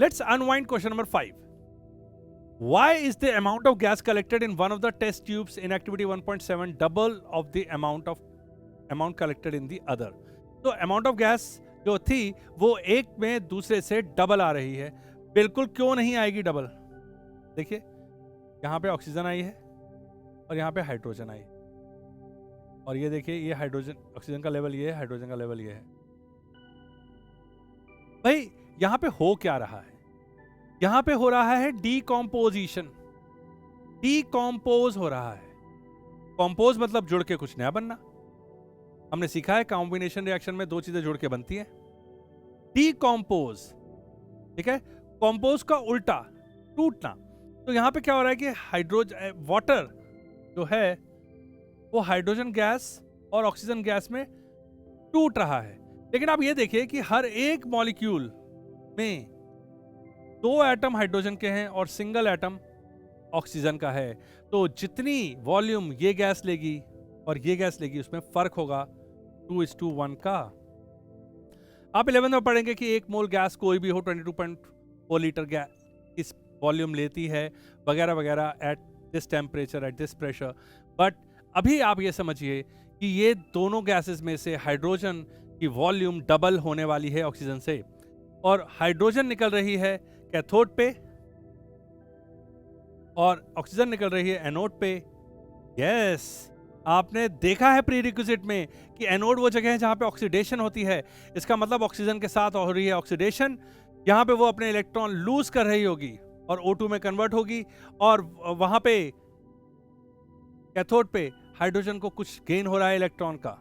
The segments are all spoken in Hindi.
Let's unwind question number 5. Why is the amount of gas collected in one of the test tubes in activity 1.7 double of the amount collected in the other? तो amount of gas जो थी वो एक में दूसरे से डबल आ रही है. बिल्कुल क्यों नहीं आएगी डबल? देखिए यहाँ पे ऑक्सीजन आई है और यहाँ पे हाइड्रोजन आई है, और ये देखिए ये हाइड्रोजन ऑक्सीजन का लेवल ये है, हाइड्रोजन का लेवल ये है. भाई यहाँ पे हो क्या रहा है? यहाँ पे हो रहा है डीकॉम्पोजिशन. डीकॉम्पोज हो रहा है. कॉम्पोज मतलब जुड़ के कुछ नया बनना. हमने सीखा है कॉम्बिनेशन रिएक्शन में दो चीजें जुड़ के बनती हैं. डीकॉम्पोज, ठीक है. कॉम्पोज का उल्टा टूटना. तो यहां पे क्या हो रहा है कि हाइड्रोजन वाटर जो है वो हाइड्रोजन गैस और ऑक्सीजन गैस में टूट रहा है. लेकिन आप ये देखिए कि हर एक मॉलिक्यूल में 2 एटम हाइड्रोजन के हैं और सिंगल एटम ऑक्सीजन का है. तो जितनी वॉल्यूम ये गैस लेगी और ये गैस लेगी उसमें फर्क होगा 2:1 का. आप 11 में पढ़ेंगे कि एक मोल गैस कोई भी हो 22.4 लीटर गैस इस वॉल्यूम लेती है वगैरह वगैरह at this temperature at this pressure. But अभी आप ये समझिए कि ये दोनों गैसेस में से हाइड्रोजन की वॉल्यूम डबल होने वाली है ऑक्सीजन से, और हाइड्रोजन निकल रही है कैथोड पे और ऑक्सीजन निकल रही है एनोड पे. यस, आपने देखा है प्री रिक्विजिट में कि एनोड वो जगह है जहां पे ऑक्सीडेशन होती है. इसका मतलब ऑक्सीजन के साथ हो रही है ऑक्सीडेशन. यहां पे वो अपने इलेक्ट्रॉन लूज कर रही होगी और O2 में कन्वर्ट होगी, और वहां पे कैथोड पे हाइड्रोजन को कुछ गेन हो रहा है इलेक्ट्रॉन का.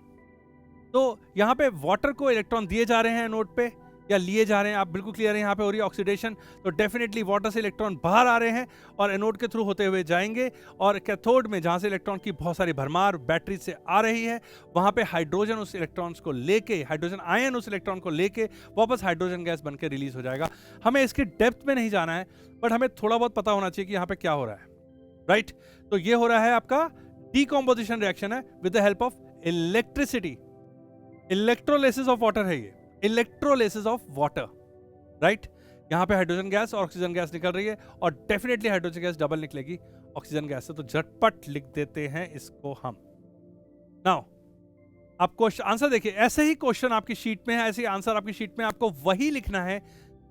तो यहां पे वाटर को इलेक्ट्रॉन दिए जा रहे हैं एनोड पे या लिए जा रहे हैं. आप बिल्कुल क्लियर है, यहाँ पे हो रही है ऑक्सीडेशन. तो डेफिनेटली वाटर से इलेक्ट्रॉन बाहर आ रहे हैं और एनोड के थ्रू होते हुए जाएंगे, और कैथोड में जहाँ से इलेक्ट्रॉन की बहुत सारी भरमार बैटरी से आ रही है वहाँ पे हाइड्रोजन उस इलेक्ट्रॉन्स को लेके, हाइड्रोजन आयन उस इलेक्ट्रॉन को लेके वापस हाइड्रोजन गैस बन के रिलीज हो जाएगा. हमें इसके डेप्थ में नहीं जाना है, बट हमें थोड़ा बहुत पता होना चाहिए कि यहाँ पे क्या हो रहा है. राइट, तो ये हो रहा है आपका डीकॉम्पोजिशन रिएक्शन है with the help of electricity. Electrolysis of water है ये, इलेक्ट्रोलिसिस ऑफ वाटर. राइट, यहां पे हाइड्रोजन गैस और ऑक्सीजन गैस निकल रही है, और डेफिनेटली हाइड्रोजन गैस डबल निकलेगी ऑक्सीजन गैस से. तो झटपट लिख देते हैं इसको हम. नाउ आप क्वेश्चन आंसर देखिए, ऐसे ही क्वेश्चन आपकी शीट में है, ऐसे ही आंसर आपकी शीट में. आपको वही लिखना है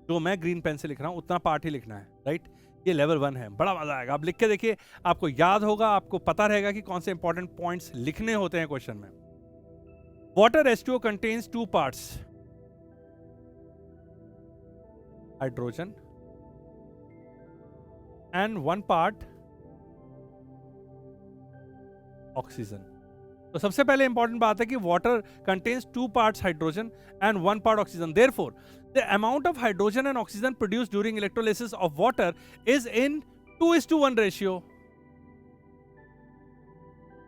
जो मैं ग्रीन पेन से लिख रहा हूं, उतना पार्ट ही लिखना है. राइट, ये लेवल 1 है. बड़ा मजा आएगा. आप लिख के देखिए, आपको याद होगा, आपको पता रहेगा कि कौन से इंपॉर्टेंट पॉइंट्स लिखने होते हैं क्वेश्चन में. Water H2O contains 2 parts, hydrogen and 1 part oxygen. तो सबसे पहले इंपॉर्टेंट बात है कि water contains 2 parts hydrogen and 1 part oxygen. Therefore, the amount of hydrogen and oxygen produced during electrolysis of water is in 2:1 ratio.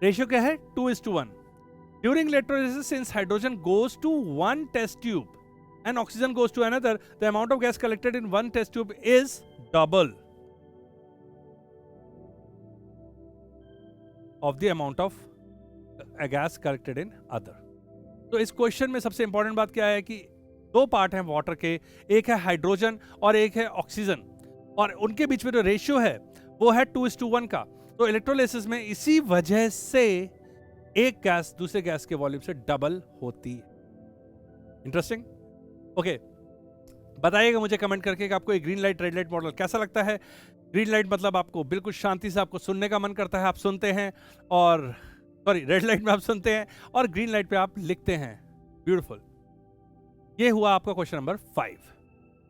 Ratio क्या है? 2:1. During electrolysis, since hydrogen goes to one test tube and oxygen goes to another, the amount of gas collected in one test tube is double of the amount of gas collected in other. तो इस क्वेश्चन में सबसे इंपॉर्टेंट बात क्या है कि 2 पार्ट हैं वाटर के, एक है हाइड्रोजन और एक है ऑक्सीजन, और उनके बीच में जो रेशियो है वो है 2:1 का. तो इलेक्ट्रोलिसिस में इसी वजह से एक गैस दूसरे गैस के वॉल्यूम से डबल होती है. इंटरेस्टिंग. ओके, बताइएगा मुझे कमेंट करके कि आपको ये green light red light model कैसा लगता है. ग्रीन लाइट मतलब आपको बिल्कुल शांति से आपको सुनने का मन करता है, आप सुनते हैं, और सॉरी रेड लाइट में आप सुनते हैं और ग्रीन लाइट पे आप लिखते हैं. ब्यूटीफुल. ये हुआ आपका क्वेश्चन नंबर 5.